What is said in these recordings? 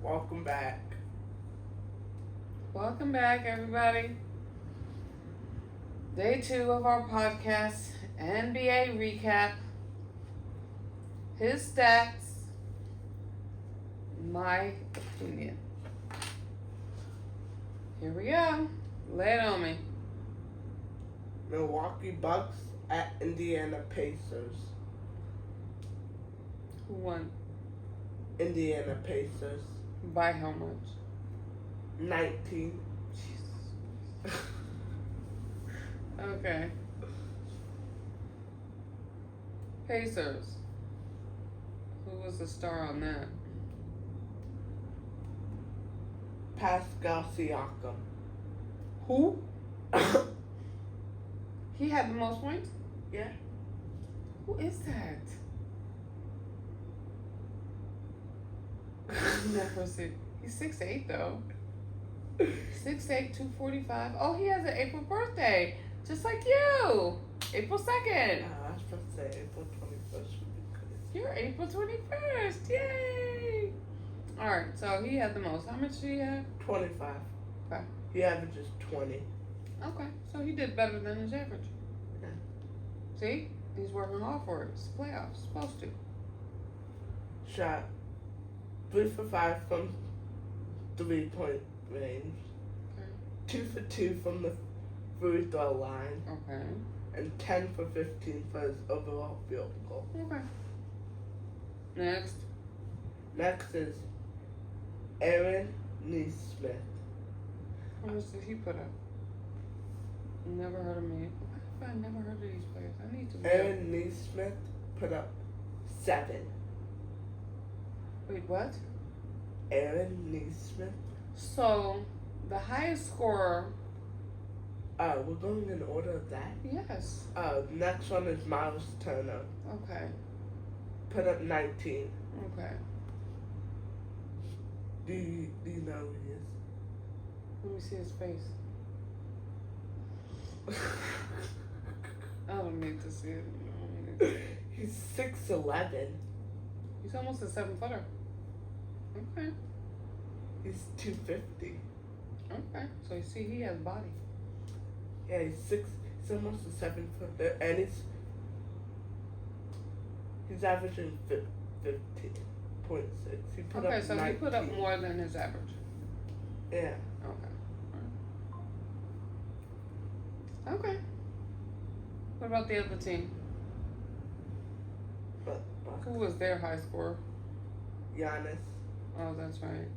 Welcome back. Welcome back, everybody. Day 2 of our podcast, NBA recap. His stats, my opinion. Here we go. Lay it on me. Milwaukee Bucks at Indiana Pacers. Who won? Indiana Pacers. By how much? 19. Jesus. Okay. Pacers. Who was the star on that? Pascal Siakam. Who? He had the most points? Yeah. Who is that? Never see. He's 6'8" though. 6'8", 245. Oh, he has an April birthday, just like you. April 2nd. I was supposed to say April 21st would be good. You're April 21st. Yay! All right, so he had the most. How much did he have? 25. Okay. He averages 20. Okay, so he did better than his average. Yeah. See, he's working hard for it. It's playoffs, supposed to. Shot 3 for 5 from 3-point range. Okay. 2 for 2 from the free throw line. Okay. And 10 for 15 for his overall field goal. Okay. Next. Next is Aaron Neesmith. How much did he put up? Never heard of me. Why have I never heard of these players? I need to be. Aaron Neesmith put up 7. Wait, what? Aaron Neesmith. So, the highest scorer. We're going in order of that. Yes. Next one is Miles Turner. Okay. Put up 19. Okay. Do you know who he is? Let me see his face. I don't need to see it. I don't need to see it. He's 6'11". He's almost a 7-footer. Okay. He's 250. Okay. So you see, he has body. Yeah, he's almost a 7-footer, and he's averaging 15.6. He put Okay, up so 19. he put up more than his average. Yeah. Okay. Okay. What about the other team? But Who was their high scorer? Giannis, Oh, that's right.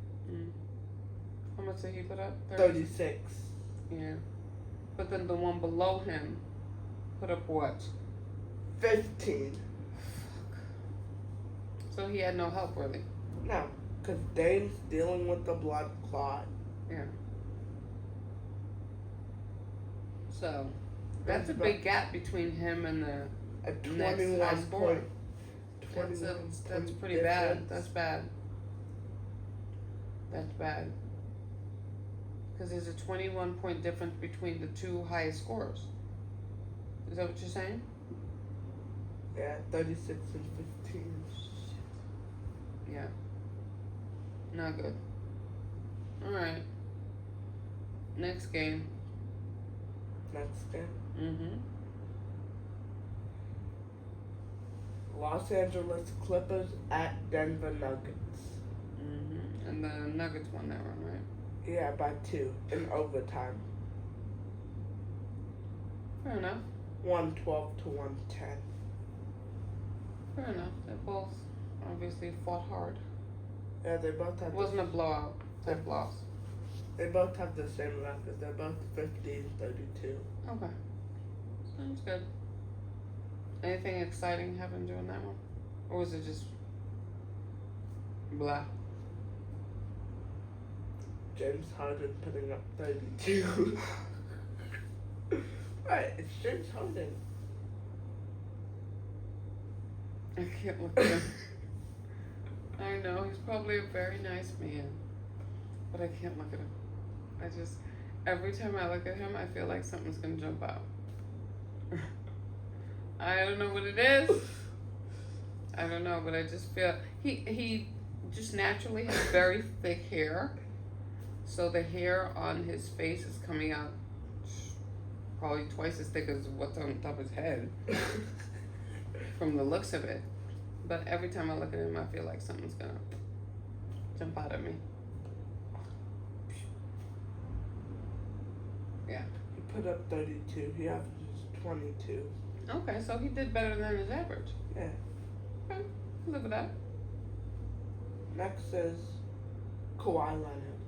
How much did he put up? 36. Yeah. But then the one below him put up what? 15. So he had no help, really. No, because Dame's dealing with the blood clot. Yeah. So that's a big gap between him and the A next high 21 scorer. point. That's pretty bad. That's bad. That's bad. Because there's a 21-point difference between the two highest scorers. Is that what you're saying? Yeah, 36 and 15. Yeah. Not good. Alright. Next game. Next game. Mm-hmm. Los Angeles Clippers at Denver Nuggets. Mm-hmm. And the Nuggets won that one, right? Yeah, by 2 in overtime. Fair enough. 112 to 110. Fair enough. They both obviously fought hard. Yeah, they both have. It wasn't a blowout type loss. They both have the same record. They're both 50-32. Okay. Sounds good. Anything exciting happened during that one? Or was it just blah? James Harden putting up 32. Right, it's James Harden. I can't look at him. I know, he's probably a very nice man. But I can't look at him. I just, every time I look at him, I feel like something's gonna jump out. I don't know what it is. I don't know, but I just feel he just naturally has very thick hair. So the hair on his face is coming out probably twice as thick as what's on top of his head from the looks of it. But every time I look at him, I feel like something's gonna jump out at me. Yeah. He put up 32. He averages 22. Okay, so he did better than his average. Yeah. Okay, live with that. Next is Kawhi Leonard.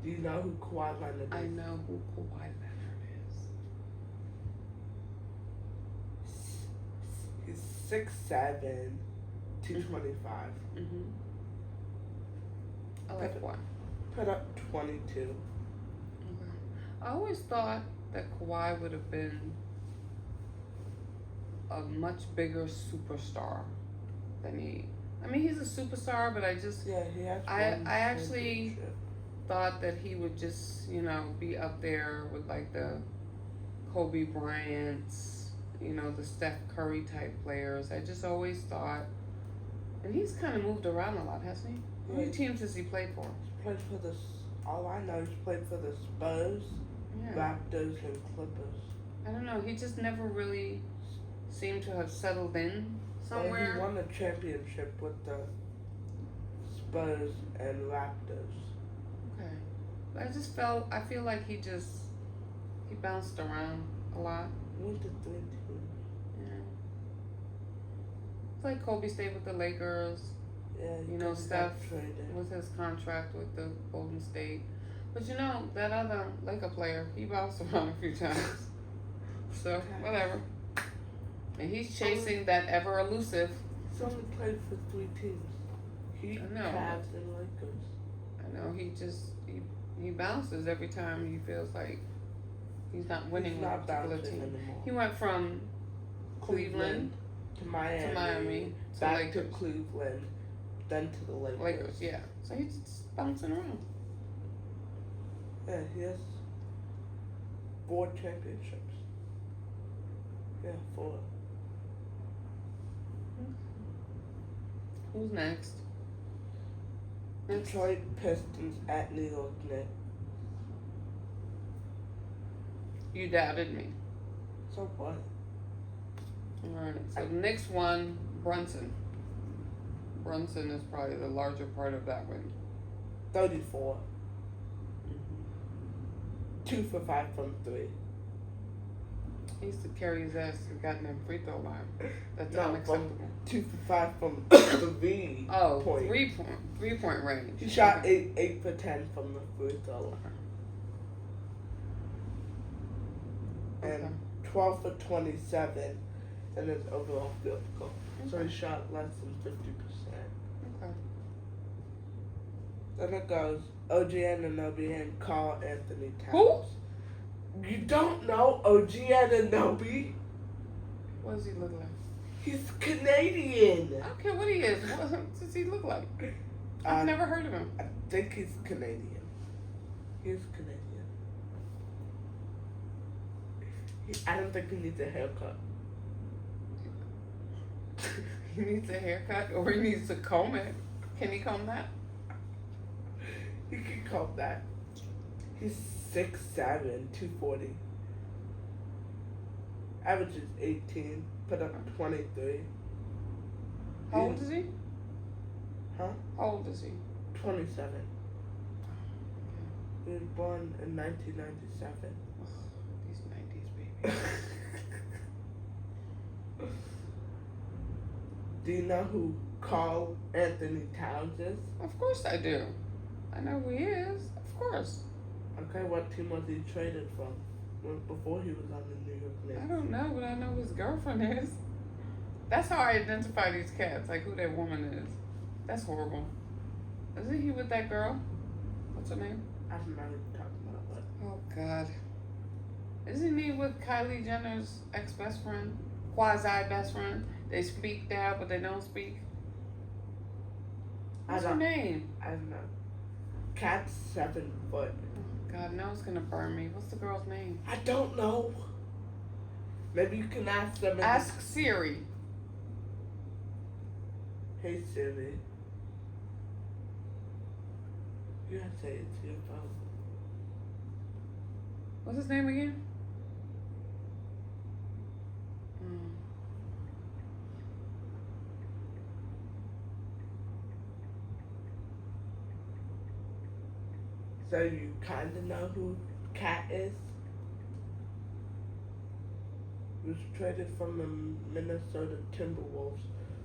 Do you know who Kawhi Leonard is? I know who Kawhi Leonard is. He's 6'7", 225. Mm-hmm. I like Kawhi. Put up 22. Okay. I always thought that Kawhi would have been a much bigger superstar than he. I mean, he's a superstar, but I just Yeah, he has I one actually championship. thought that he would just, be up there with like the Kobe Bryants, the Steph Curry type players. I just always thought, and he's kind of moved around a lot, hasn't he? How many teams has he played for? He's played for the. All I know, he's played for the Spurs, Yeah. Raptors, and Clippers. I don't know. He just never really seemed to have settled in somewhere. He won a championship with the Spurs and Raptors. Okay. I feel like he bounced around a lot. He went to 3 teams. Yeah. It's like Kobe stayed with the Lakers Yeah, he Steph got traded. with his contract with the Golden State. But that other Laker player, he bounced around a few times. So, whatever. And he's chasing that ever elusive. He's only played for 3 teams. Heat, I know. Cavs, and Lakers. I know he bounces every time he feels like he's not winning He's with a not particular bouncing team. anymore. He went from Cleveland to Miami, to back Lakers. to Cleveland, then to the Lakers. Lakers, yeah. So he's just bouncing around. Yeah, he has 4 championships. Yeah, 4. Who's next? Detroit Pistons at New York Knicks. You doubted me. So what? Alright, so the next one, Brunson. Brunson is probably the larger part of that win. 34. 2 for 5 from 3. He used to carry his ass to the goddamn free throw line. That's No, unacceptable. 2 for 5 from 3 Oh, point. 3-point range. He shot Okay. 8 for 10 from the free throw line. And Okay. 12 for 27 in his overall field goal. So he shot less than 50%. Okay. Then it goes OG Anunoby and Carl Anthony Towns. Who? You don't know OG Anunoby? What does he look like? He's Canadian. I don't care what he is. What does he look like? I've never heard of him. I think he's Canadian. He's Canadian. I don't think he needs a haircut. He needs a haircut or he needs to comb it. Can he comb that? He can comb that. He's 6'7", 240. Averages 18. Put up 23. How old is he? Huh? How old is he? 27. He was born in 1997. These 90s babies. Do you know who Carl Anthony Towns is? Of course I do. I know who he is. Of course. Okay, what team was he traded from before he was on the New York Knicks? I don't know, but I know who his girlfriend is. That's how I identify these cats, like who that woman is. That's horrible. Isn't he with that girl? What's her name? I don't know what you're talking about, but Oh, God. Isn't he with Kylie Jenner's ex-best friend? Quasi-best friend? They speak now, but they don't speak. What's her name? I don't know. Cat's 7 foot. Oh, God, now it's going to burn me. What's the girl's name? I don't know. Maybe you can ask them. Ask Siri. Hey Siri. You gotta say it to your phone. What's his name again? So you kinda know who Cat is? He was traded from the Minnesota Timberwolves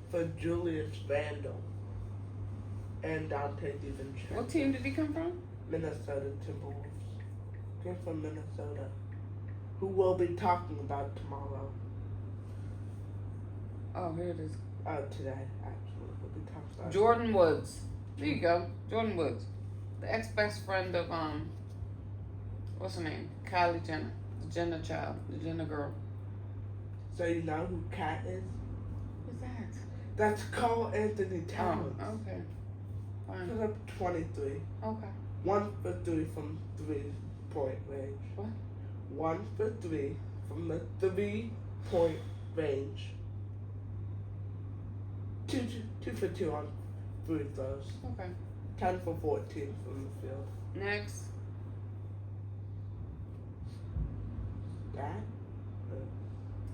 for Julius Randle and Dante DiVincenzo. What team did he come from? Minnesota Timberwolves. Came from Minnesota. Who we'll be talking about tomorrow. Oh, here it is. Today, actually. We'll be talking about Jordan Woods. There you go. Jordan Woods. The ex-best friend of, what's her name? Kylie Jenner. The Jenner child. The Jenner girl. So you know who Cat is? Who's that? That's Carl Anthony Towns. Oh, okay. Fine. Put up 23. Okay. 1 for 3 from 3-point range. What? 1 for 3 from the 3-point range. 2 for 2 on free throws. Okay. 10 for 14 from the field. Next. That?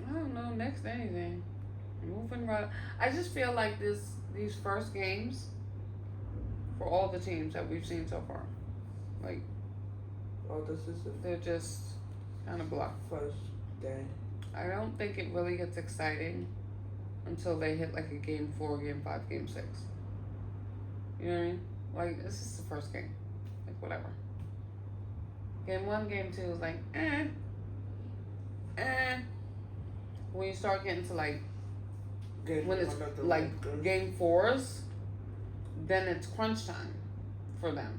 I don't know. Next anything. Moving right. I just feel like these first games for all the teams that we've seen so far, like Oh, this is the they're just kind of blah. first day. I don't think it really gets exciting until they hit like a game 4, game 5, game 6. You know what I mean? Like this is the first game, like whatever. Game 1, game 2 is like eh. When you start getting to like Game when it's one of the like Lakers. game 4s, then it's crunch time for them.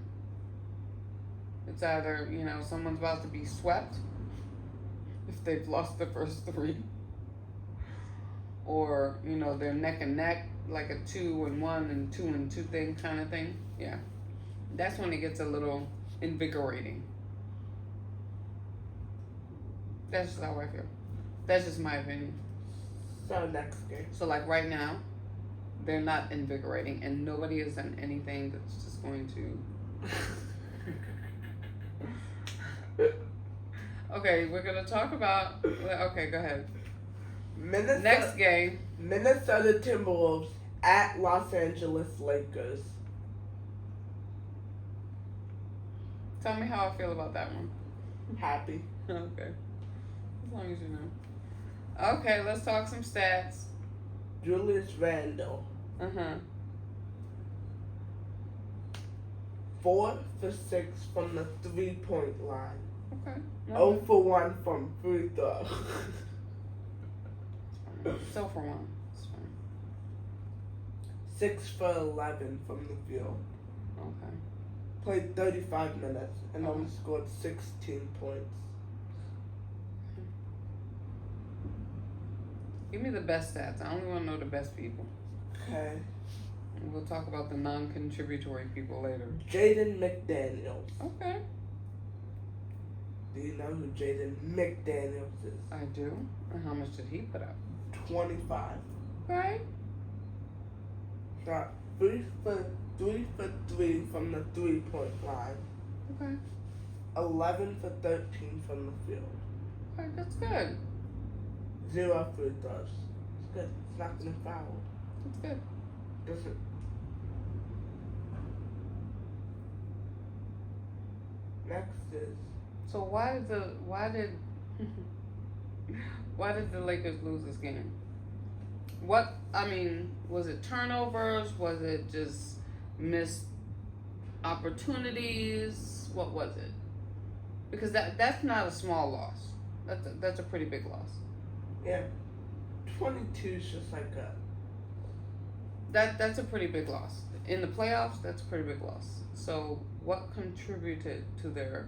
It's either, someone's about to be swept if they've lost the first 3, or, they're neck and neck, like a 2-1 and 2-2 thing kind of thing. Yeah. That's when it gets a little invigorating. That's just how I feel. That's just my opinion. So next game. So like right now, they're not invigorating, and nobody has done anything that's just going to. Okay, we're gonna talk about. Okay, go ahead. Next game. Minnesota Timberwolves at Los Angeles Lakers. Tell me how I feel about that one. Happy. Okay. As long as you know. Okay, let's talk some stats. Julius Randle. 4 for 6 from the 3-point line. Okay. 0 for 1 from free throw. So for 1. It's fine. 6 for 11 from the field. Okay. Played 35 minutes and only scored 16 points. Give me the best stats. I only want to know the best people. Okay. And we'll talk about the non-contributory people later. Jaden McDaniels. Okay. Do you know who Jaden McDaniels is? I do. And how much did he put up? 25. Right. Shot 3 for 3 from the 3-point line. Okay. 11 for 13 from the field. Okay, that's good. 0 free throws. It's good. It's not gonna foul. That's good. Doesn't. Next is So why did the Lakers lose this game? Was it turnovers? Was it just missed opportunities? What was it? Because that's not a small loss. That's a pretty big loss. yeah. 22 is just like a. That's a pretty big loss. In the playoffs, that's a pretty big loss. So what contributed to their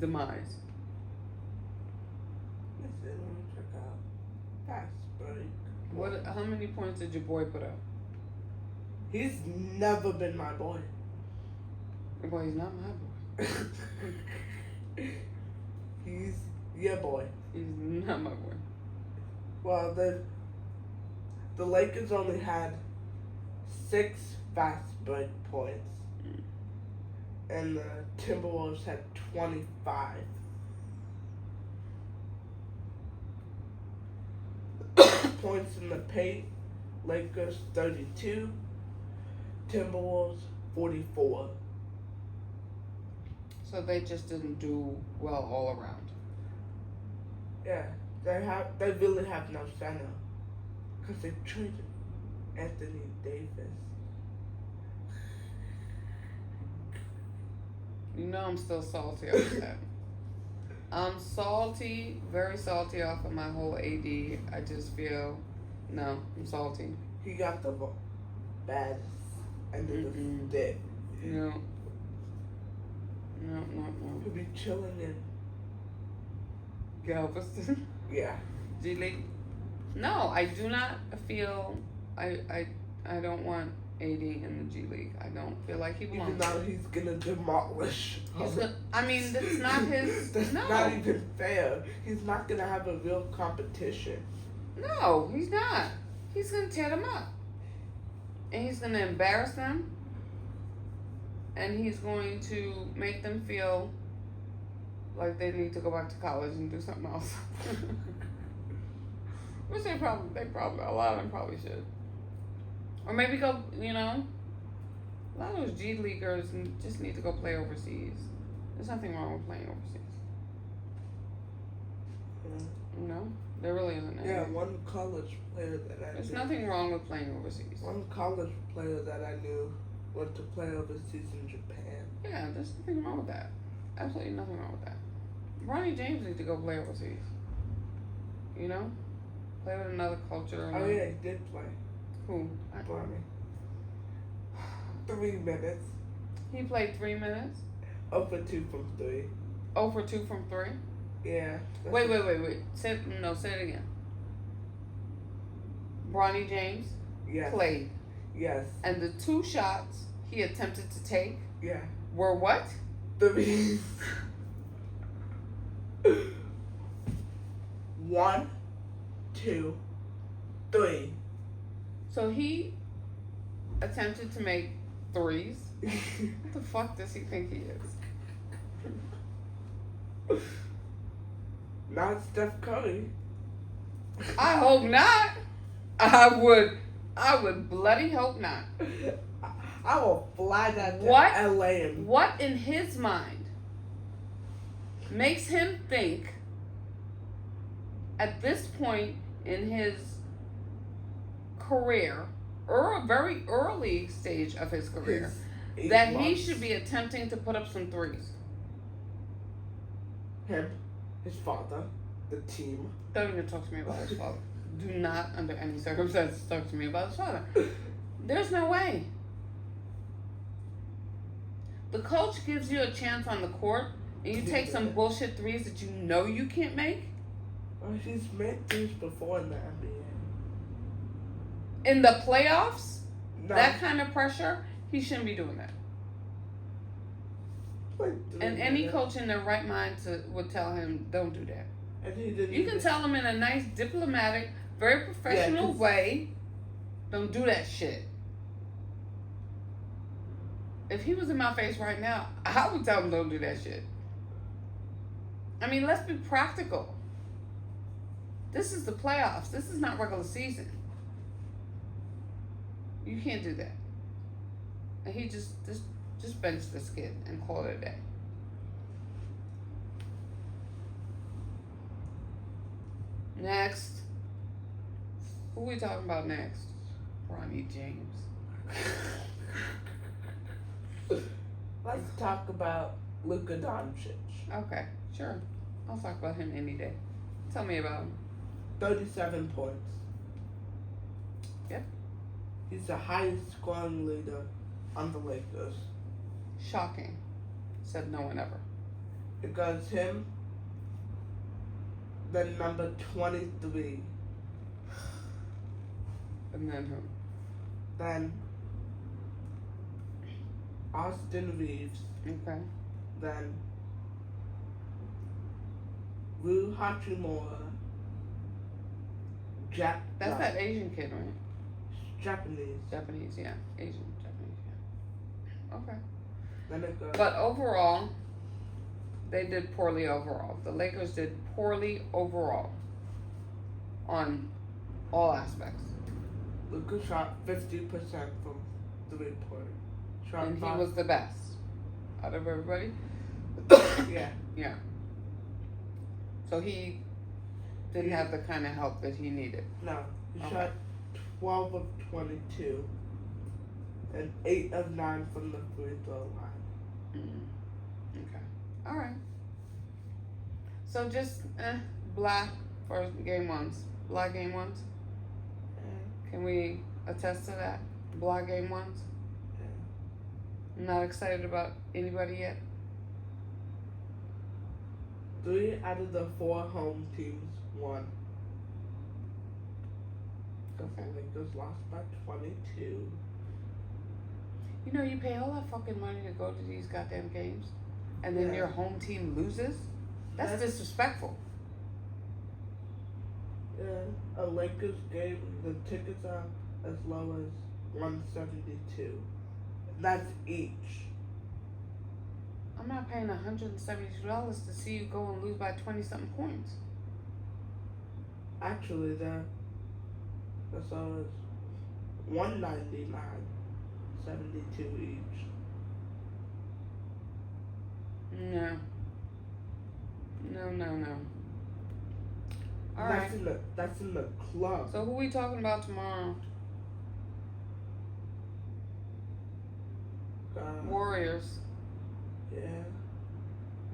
demise? Let's see, let me check out. Fast break. How many points did your boy put up? He's never been my boy. Well, he's not my boy. He's your boy. He's not my boy. Well, the Lakers only had 6 fast break points. And the Timberwolves had 25. Points in the paint, Lakers 32, Timberwolves 44. So they just didn't do well all around. Yeah, they really have no center because they traded Anthony Davis. You know I'm still salty off that. I'm salty, very salty off of my whole AD. I just feel, no, I'm salty. He got the bad end of the stick. No. No. He'll be chilling in. Galveston. Yeah. G League. No, I do not feel. I don't want AD in the G League. I don't feel like he belongs. Even though he's gonna demolish. I mean, that's not his. That's no. not even fair. He's not gonna have a real competition. No, he's not. He's gonna tear them up, and he's gonna embarrass them, and he's going to make them feel like they need to go back to college and do something else. Which they probably, a lot of them probably should. Or maybe go, a lot of those G Leaguers just need to go play overseas. There's nothing wrong with playing overseas. There really isn't. Yeah, one college player that I There's knew. nothing wrong with playing overseas. One college player that I knew went to play overseas in Japan. Yeah, there's nothing wrong with that. Absolutely nothing wrong with that. Ronnie James needs to go play overseas. Play with another culture. Oh yeah, he did play. Who? Blimey. 3 minutes. He played 3 minutes. 0 for 2 from 3. 0 for 2 from 3. Yeah. Wait. Say it again. Bronny James Yes. played. Yes. And the 2 shots he attempted to take Yeah. were what? 3. 1, 2, 3. So he attempted to make 3s. What the fuck does he think he is? Not Steph Curry. I hope not. I would bloody hope not. I will fly that to What? LA and What in his mind makes him think at this point in his career, or a very early stage of his career, his 8 that he months. should be attempting to put up some 3s? Him, his father, the team. Don't even talk to me about his father. Do not, under any circumstances, talk to me about his father. There's no way. The coach gives you a chance on the court, and you take some bullshit 3s that you know you can't make. Oh, he's made 3s before in the NBA. In the playoffs, No, that kind of pressure, he shouldn't be doing that. like 3 And any minutes. coach in their right mind would tell him, don't do that. And he didn't You can even- tell him in a nice, diplomatic, very professional 'cause- way, don't do that shit. If he was in my face right now, I would tell him don't do that shit. I mean, let's be practical. This is the playoffs. This is not regular season. You can't do that. And he just bench this kid and call it a day. Next. Who we talking about next? Bronny James. Let's talk about Luka Doncic. Okay, sure. I'll talk about him any day. Tell me about him. 37 points. Yep. He's the highest scoring leader on the Lakers. Shocking. Said no one ever. It goes him, then number 23, And then who? then Austin Reeves, Okay. then Rui Hachimura, That's that Asian kid, right? Japanese, Japanese, yeah. Asian, Japanese, yeah. Okay. Then it goes. But overall, they did poorly overall. The Lakers did poorly overall on all aspects. Luka shot 50% from 3-point. Shot And he five- was the best out of everybody. Yeah. Yeah. So he didn't have the kind of help that he needed. No. He Okay. shot 12 of 22. And 8 of 9 from the free throw line. Okay. All right. So just blah for game ones. Blah game ones. Can we attest to that? Blah game ones. Not excited about anybody yet. 3 out of the 4 home teams won. Because the Lakers lost by 22. You know, you pay all that fucking money to go to these goddamn games, and then Yeah. your home team loses? That's disrespectful. Yeah, a Lakers game, the tickets are as low as $172. That's each. I'm not paying $172 to see you go and lose by 20-something points. Actually, they're as low as $199, 72 each. No. No. All That's right. That's in the club. So who we talking about tomorrow? Warriors. Yeah,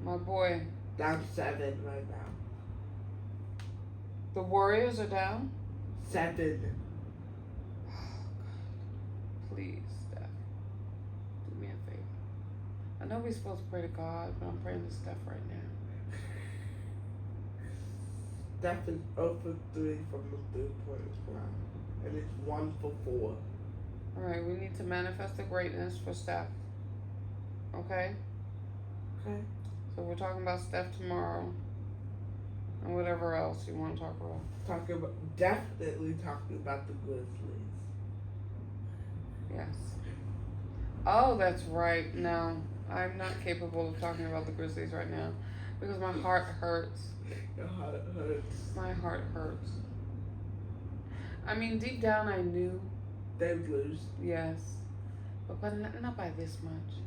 My boy. down 7 right now. The Warriors are down? 7. Oh, God. Please, Steph. Do me a favor. I know we're supposed to pray to God, but I'm praying to Steph right now. Steph is 0 for 3 from the 3-point line, and it's 1 for 4. Alright, we need to manifest the greatness for Steph. Okay? Okay. So we're talking about Steph tomorrow. And whatever else you want to talk about. Definitely talking about the Grizzlies. Yes. Oh, that's right. No, I'm not capable of talking about the Grizzlies right now. Because my heart hurts. Your heart hurts. My heart hurts. I mean, deep down I knew, They lose. yes. But not by this much.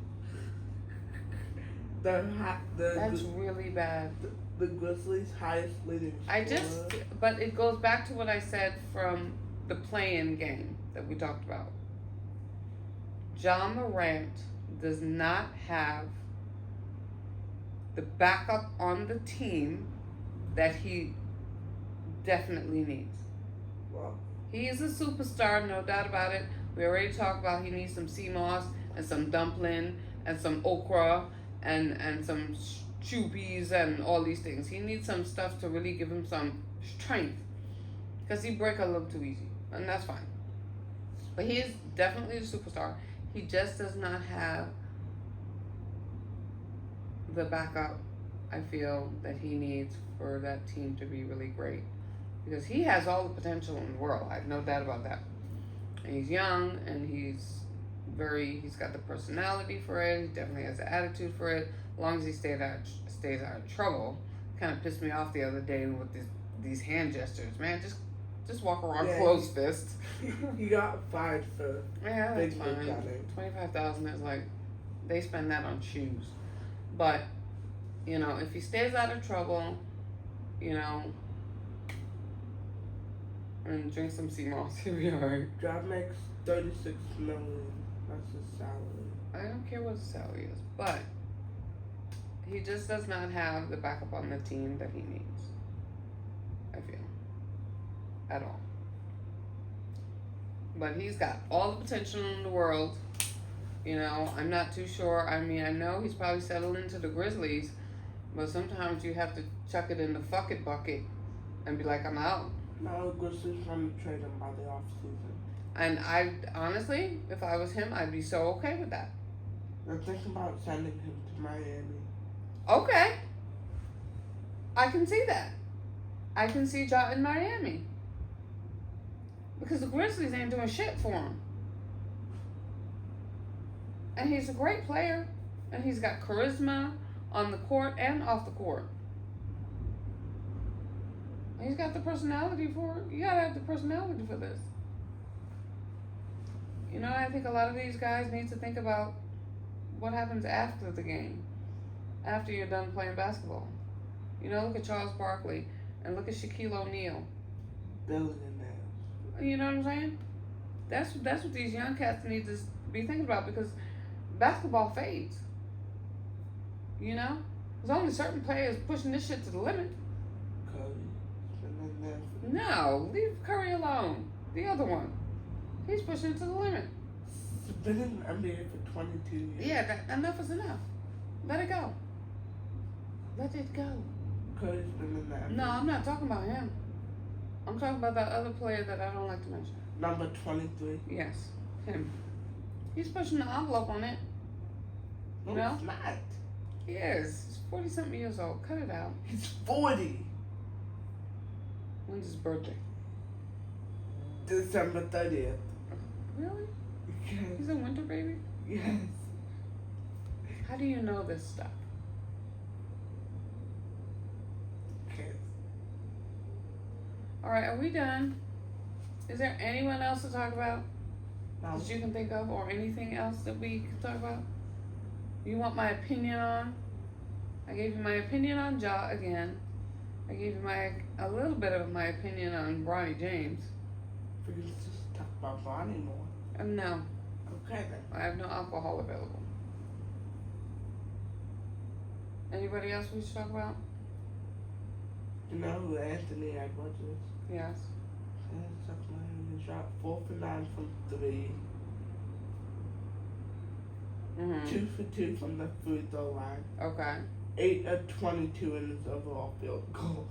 That's really bad. The Grizzlies' highest leading scorer. But it goes back to what I said from the play-in game that we talked about. John Morant does not have the backup on the team that he definitely needs. Well, He is a superstar, no doubt about it. We already talked about he needs some sea moss and some dumpling and some okra and some chew peas and all these things. He needs some stuff to really give him some strength because he break a little too easy, and that's fine. But he is definitely a superstar. He just does not have the backup I feel that he needs for that team to be really great. Because he has all the potential in the world. I have no doubt about that. And he's young and he's got the personality for it. He definitely has the attitude for it. As long as he stays out of trouble. Kind of pissed me off the other day with these hand gestures. Man, just walk around closed fist. He got fired for Yeah, that's big fine. gunning. $25,000 is like, they spend that on shoes. But, if he stays out of trouble, and drink some sea moss, he'll be alright. John makes $36 million. That's his salary. I don't care what his salary is, but he just does not have the backup on the team that he needs. I feel. At all. But he's got all the potential in the world. I'm not too sure. I mean, I know he's probably settled into the Grizzlies, but sometimes you have to chuck it in the fuck it bucket and be like, I'm out. No, Grizzlies want to trade him by the offseason. And I honestly, if I was him, I'd be so okay with that. They're thinking about sending him to Miami. Okay. I can see that. I can see Ja in Miami. Because the Grizzlies ain't doing shit for him. And he's a great player. And he's got charisma on the court and off the court. He's got the personality for it. You gotta have the personality for this. You know, I think a lot of these guys need to think about what happens after the game, after you're done playing basketball. You know, look at Charles Barkley and look at Shaquille O'Neal. Billionaires. You know what I'm saying? That's what these young cats need to be thinking about, because basketball fades. You know? There's only certain players pushing this shit to the limit. Curry. No, leave Curry alone. The other one. He's pushing it to the limit. He's been in the NBA for 22 years. Yeah, enough is enough. Let it go. Let it go. Curry's been in the NBA. No, I'm not talking about him. I'm talking about that other player that I don't like to mention. Number 23. Yes, him. He's pushing the envelope on it. No, No? he's not. He is. He's 40-something years old. Cut it out. He's 40. When's his birthday? December 30th. Really? Yes. He's a winter baby? Yes. How do you know this stuff? Yes. Alright, are we done? Is there anyone else to talk about Now, that you can think of, or anything else that we can talk about? You want my opinion on? I gave you my opinion on Ja again. I gave you a little bit of my opinion on Ronnie James. we can just talk about Ronnie more. No, Okay then. I have no alcohol available. Anybody else we should talk about? You know who Anthony Edwards is? Yes. He shot 4 for 9 from 3. Mm-hmm. 2 for 2 from the free throw line. Okay. 8 of 22 in his overall field goal.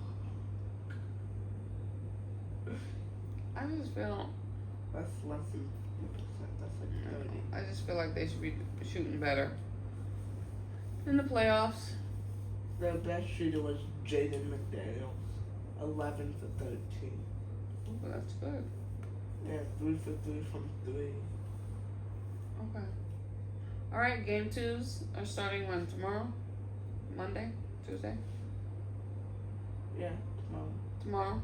I just feel, That's less than 50%. That's like 30. I just feel like they should be shooting better in the playoffs. Their best shooter was Jaden McDaniels. 11 for 13. But that's good. Yeah, 3 for 3 from 3. Okay. All right. Game 2s are starting when? Tomorrow? Monday? Tuesday? Yeah, tomorrow. Tomorrow.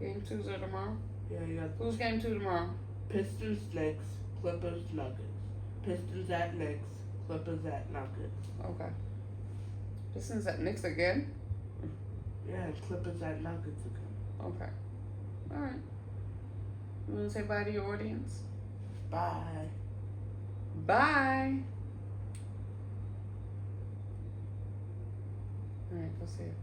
Game 2s are tomorrow. Yeah, you got Who's game 2 tomorrow? Pistons, Knicks, Clippers, Nuggets. Pistons at Knicks, Clippers at Nuggets. Okay. Pistons at Knicks again? Yeah, and Clippers at Nuggets again. Okay. All right. You want to say bye to your audience? Bye. Bye. All right. Go see it.